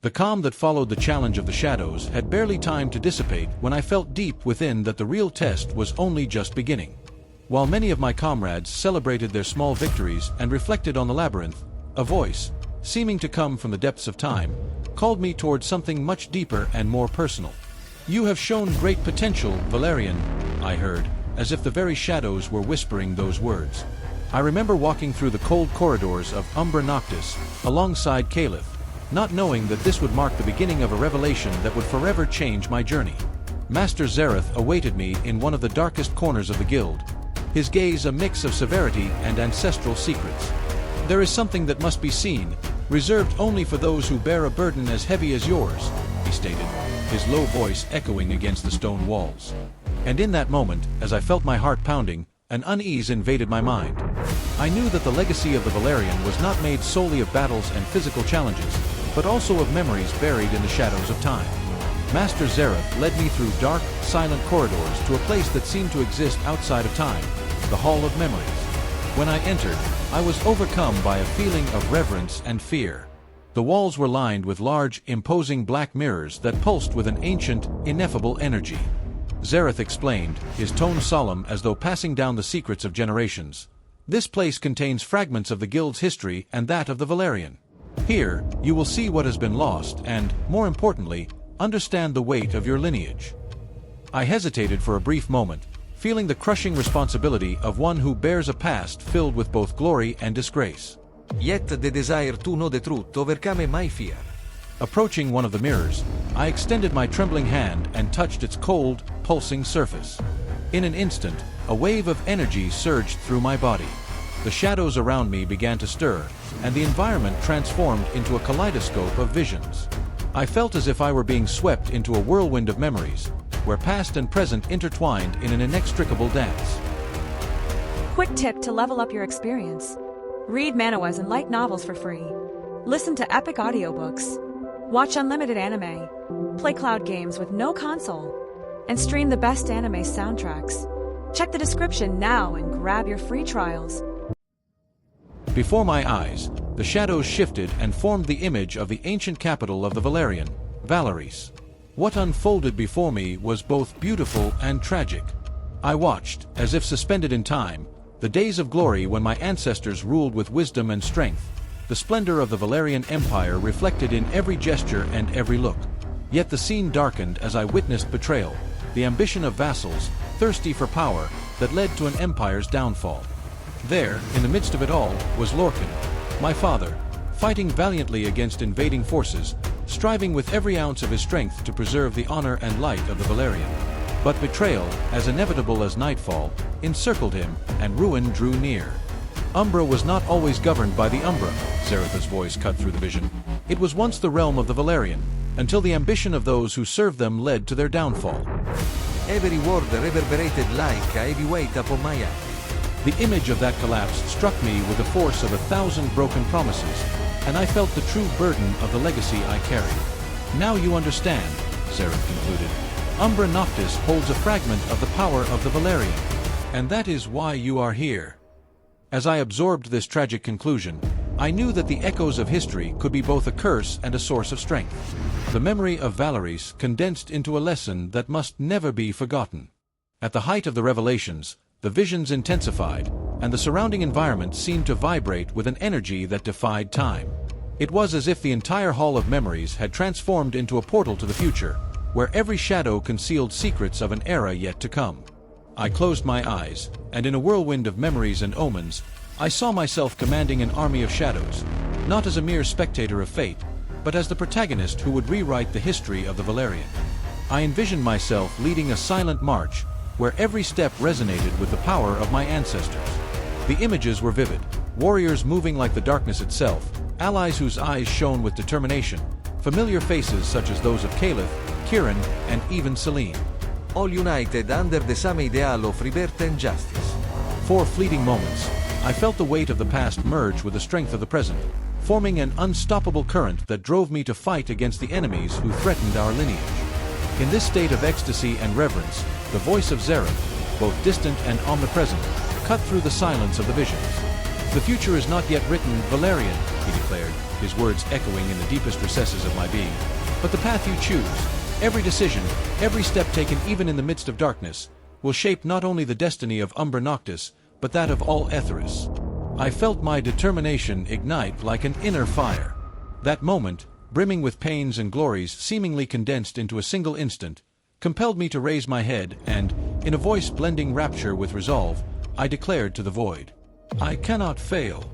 The calm that followed the challenge of the shadows had barely time to dissipate when I felt deep within that the real test was only just beginning. While many of my comrades celebrated their small victories and reflected on the labyrinth, a voice, seeming to come from the depths of time, called me towards something much deeper and more personal. "You have shown great potential, Valerian," I heard, as if the very shadows were whispering those words. I remember walking through the cold corridors of Umbra Noctis, alongside Caliph, not knowing that this would mark the beginning of a revelation that would forever change my journey. Master Zareth awaited me in one of the darkest corners of the guild, his gaze a mix of severity and ancestral secrets. "There is something that must be seen, reserved only for those who bear a burden as heavy as yours," he stated, his low voice echoing against the stone walls. And in that moment, as I felt my heart pounding, an unease invaded my mind. I knew that the legacy of the Valerian was not made solely of battles and physical challenges, but also of memories buried in the shadows of time. Master Zareth led me through dark, silent corridors to a place that seemed to exist outside of time, the Hall of Memories. When I entered, I was overcome by a feeling of reverence and fear. The walls were lined with large, imposing black mirrors that pulsed with an ancient, ineffable energy. Zareth explained, his tone solemn as though passing down the secrets of generations. "This place contains fragments of the guild's history and that of the Valerian. Here, you will see what has been lost and, more importantly, understand the weight of your lineage." I hesitated for a brief moment, feeling the crushing responsibility of one who bears a past filled with both glory and disgrace. Yet the desire to know the truth overcame my fear. Approaching one of the mirrors, I extended my trembling hand and touched its cold, pulsing surface. In an instant, a wave of energy surged through my body. The shadows around me began to stir, and the environment transformed into a kaleidoscope of visions. I felt as if I were being swept into a whirlwind of memories, where past and present intertwined in an inextricable dance. Quick tip to level up your experience. Read Manhwas and light novels for free. Listen to epic audiobooks. Watch unlimited anime. Play cloud games with no console. And stream the best anime soundtracks. Check the description now and grab your free trials. Before my eyes, the shadows shifted and formed the image of the ancient capital of the Valerian, Valeris. What unfolded before me was both beautiful and tragic. I watched, as if suspended in time, the days of glory when my ancestors ruled with wisdom and strength, the splendor of the Valerian Empire reflected in every gesture and every look. Yet the scene darkened as I witnessed betrayal, the ambition of vassals, thirsty for power, that led to an empire's downfall. There, in the midst of it all, was Lorcan, my father, fighting valiantly against invading forces, striving with every ounce of his strength to preserve the honor and light of the Valerian. But betrayal, as inevitable as nightfall, encircled him, and ruin drew near. Umbra was not always governed by the Umbra, Zareth's voice cut through the vision. It was once the realm of the Valerian, until the ambition of those who served them led to their downfall. Every word reverberated like a heavy weight upon my heart. The image of that collapse struck me with the force of 1,000 broken promises, and I felt the true burden of the legacy I carried. "Now you understand," Zareth concluded. "Umbra Noctis holds a fragment of the power of the Valerian, and that is why you are here." As I absorbed this tragic conclusion, I knew that the echoes of history could be both a curse and a source of strength. The memory of Valeris condensed into a lesson that must never be forgotten. At the height of the revelations, the visions intensified, and the surrounding environment seemed to vibrate with an energy that defied time. It was as if the entire Hall of Memories had transformed into a portal to the future, where every shadow concealed secrets of an era yet to come. I closed my eyes, and in a whirlwind of memories and omens, I saw myself commanding an army of shadows, not as a mere spectator of fate, but as the protagonist who would rewrite the history of the Valerian. I envisioned myself leading a silent march, where every step resonated with the power of my ancestors. The images were vivid, warriors moving like the darkness itself, allies whose eyes shone with determination, familiar faces such as those of Caliph, Kiran, and even Celine. All united under the same ideal of rebirth and justice. For fleeting moments, I felt the weight of the past merge with the strength of the present, forming an unstoppable current that drove me to fight against the enemies who threatened our lineage. In this state of ecstasy and reverence, the voice of Zareth, both distant and omnipresent, cut through the silence of the visions. The future is not yet written, Valerian, he declared, his words echoing in the deepest recesses of my being. But the path you choose, every decision, every step taken even in the midst of darkness, will shape not only the destiny of Umbra Noctis, but that of all Aetheris. I felt my determination ignite like an inner fire. That moment, brimming with pains and glories seemingly condensed into a single instant, compelled me to raise my head and, in a voice blending rapture with resolve, I declared to the void, I cannot fail.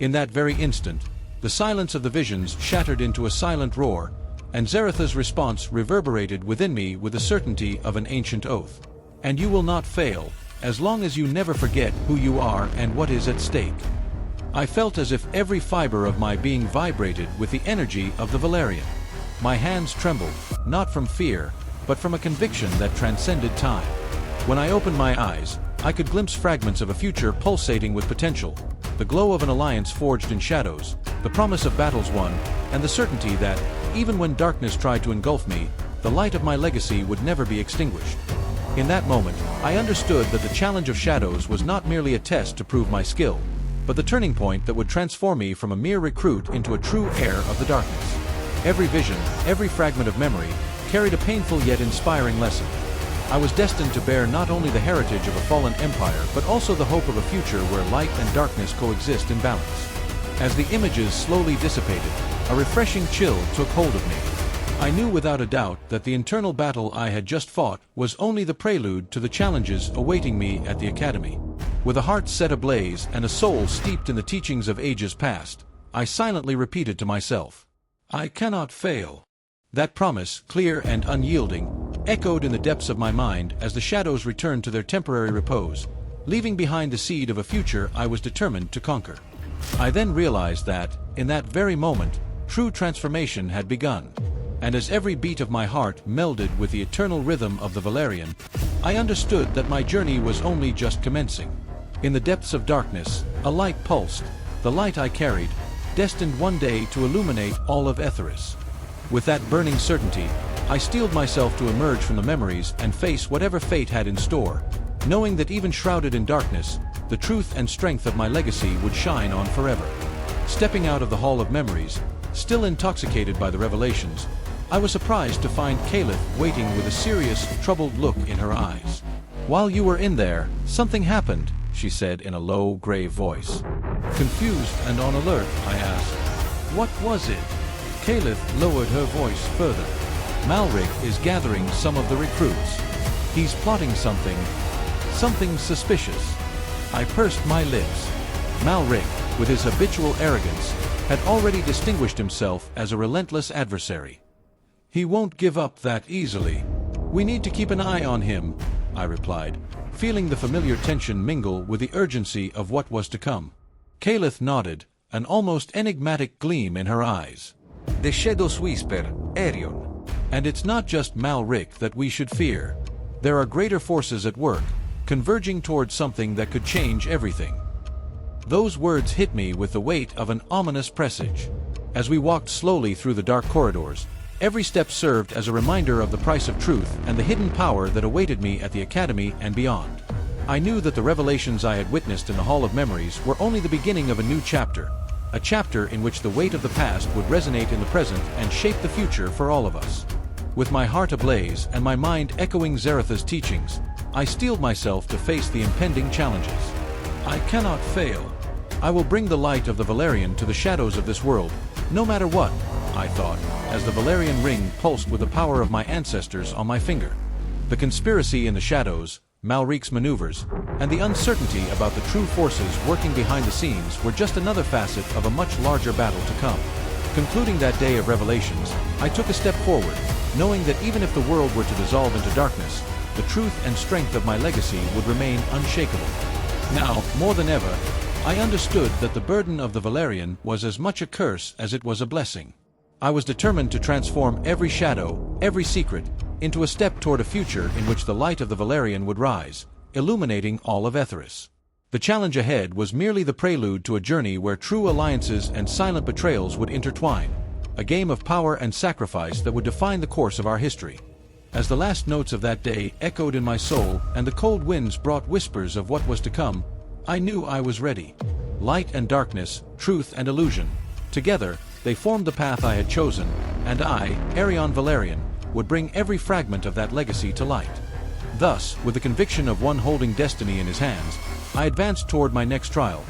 In that very instant, the silence of the visions shattered into a silent roar, and Zaratha's response reverberated within me with the certainty of an ancient oath. And you will not fail, as long as you never forget who you are and what is at stake. I felt as if every fiber of my being vibrated with the energy of the Valerian. My hands trembled, not from fear, but from a conviction that transcended time. When I opened my eyes, I could glimpse fragments of a future pulsating with potential, the glow of an alliance forged in shadows, the promise of battles won, and the certainty that, even when darkness tried to engulf me, the light of my legacy would never be extinguished. In that moment, I understood that the challenge of shadows was not merely a test to prove my skill, but the turning point that would transform me from a mere recruit into a true heir of the darkness. Every vision, every fragment of memory, carried a painful yet inspiring lesson. I was destined to bear not only the heritage of a fallen empire, but also the hope of a future where light and darkness coexist in balance. As the images slowly dissipated, a refreshing chill took hold of me. I knew without a doubt that the internal battle I had just fought was only the prelude to the challenges awaiting me at the academy. With a heart set ablaze and a soul steeped in the teachings of ages past, I silently repeated to myself, I cannot fail. That promise, clear and unyielding, echoed in the depths of my mind as the shadows returned to their temporary repose, leaving behind the seed of a future I was determined to conquer. I then realized that, in that very moment, true transformation had begun. And as every beat of my heart melded with the eternal rhythm of the Valerian, I understood that my journey was only just commencing. In the depths of darkness, a light pulsed, the light I carried, destined one day to illuminate all of Aetheris. With that burning certainty, I steeled myself to emerge from the memories and face whatever fate had in store, knowing that even shrouded in darkness, the truth and strength of my legacy would shine on forever. Stepping out of the Hall of Memories, still intoxicated by the revelations, I was surprised to find Caliph waiting with a serious, troubled look in her eyes. While you were in there, something happened, she said in a low, grave voice. Confused and on alert, I asked, what was it? Caliph lowered her voice further. Malric is gathering some of the recruits. He's plotting something suspicious. I pursed my lips. Malric, with his habitual arrogance, had already distinguished himself as a relentless adversary. He won't give up that easily. We need to keep an eye on him, I replied, feeling the familiar tension mingle with the urgency of what was to come. Caliph nodded, an almost enigmatic gleam in her eyes. The shadows whisper, Eryon. And it's not just Malric that we should fear. There are greater forces at work, converging towards something that could change everything. Those words hit me with the weight of an ominous presage. As we walked slowly through the dark corridors, every step served as a reminder of the price of truth and the hidden power that awaited me at the academy and beyond. I knew that the revelations I had witnessed in the Hall of Memories were only the beginning of a new chapter, a chapter in which the weight of the past would resonate in the present and shape the future for all of us. With my heart ablaze and my mind echoing Zaratha's teachings, I steeled myself to face the impending challenges. I cannot fail. I will bring the light of the Valerian to the shadows of this world, no matter what, I thought, as the Valerian ring pulsed with the power of my ancestors on my finger. The conspiracy in the shadows, Malric's maneuvers, and the uncertainty about the true forces working behind the scenes were just another facet of a much larger battle to come. Concluding that day of revelations, I took a step forward, knowing that even if the world were to dissolve into darkness, the truth and strength of my legacy would remain unshakable. Now, more than ever, I understood that the burden of the Valerian was as much a curse as it was a blessing. I was determined to transform every shadow, every secret, into a step toward a future in which the light of the Valerian would rise, illuminating all of Aetheris. The challenge ahead was merely the prelude to a journey where true alliances and silent betrayals would intertwine, a game of power and sacrifice that would define the course of our history. As the last notes of that day echoed in my soul and the cold winds brought whispers of what was to come, I knew I was ready. light and darkness, truth and illusion. Together, they formed the path I had chosen, and I, Eryon Valerian, would bring every fragment of that legacy to light. Thus, with the conviction of one holding destiny in his hands, I advanced toward my next trial,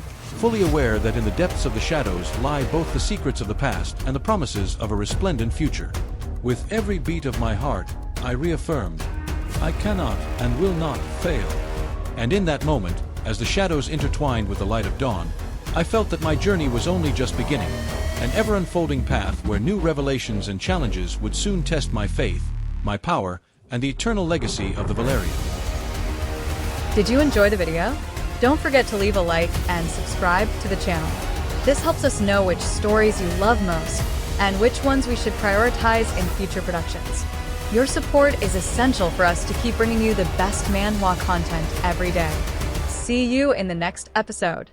fully aware that in the depths of the shadows lie both the secrets of the past and the promises of a resplendent future. With every beat of my heart, I reaffirmed, I cannot and will not fail. And in that moment, as the shadows intertwined with the light of dawn, I felt that my journey was only just beginning, an ever-unfolding path where new revelations and challenges would soon test my faith, my power, and the eternal legacy of the Valerian. Did you enjoy the video? Don't forget to leave a like and subscribe to the channel. This helps us know which stories you love most and which ones we should prioritize in future productions. Your support is essential for us to keep bringing you the best manhwa content every day. See you in the next episode.